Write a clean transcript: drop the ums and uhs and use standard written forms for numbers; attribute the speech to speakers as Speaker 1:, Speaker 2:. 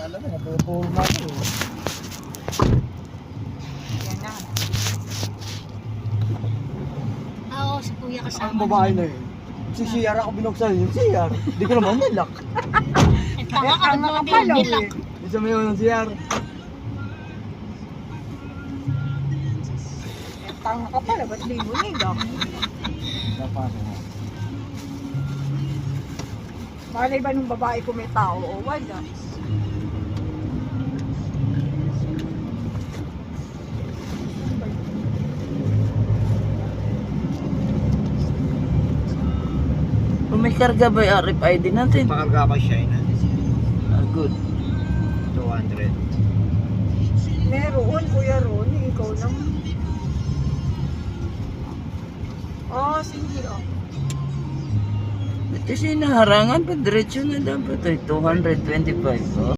Speaker 1: Alam mo, napupuro na ako eh.
Speaker 2: Yan na.
Speaker 3: Oo, si kuya kasama.
Speaker 1: Ang babae na eh. Si CR ako binuksan yung CR. Hindi ko naman nilak.
Speaker 3: Tanga ka, ba't mo
Speaker 2: pala
Speaker 3: nilak?
Speaker 1: Isa mo yun ng CR.
Speaker 2: Tanga ka pala, ba't di mo nilak?
Speaker 1: Napasok mo.
Speaker 2: Malay ba nung babae ko may tao o wala?
Speaker 4: Kung may karga ba yung RFID natin?
Speaker 1: Pakarga pa siya na.
Speaker 4: Good.
Speaker 1: 200.
Speaker 2: Meron, Kuya Ronnie, ikaw naman. Oh, sige oh.
Speaker 4: Kasi naharangan pa, diretso na dapat eh. 225. Oh.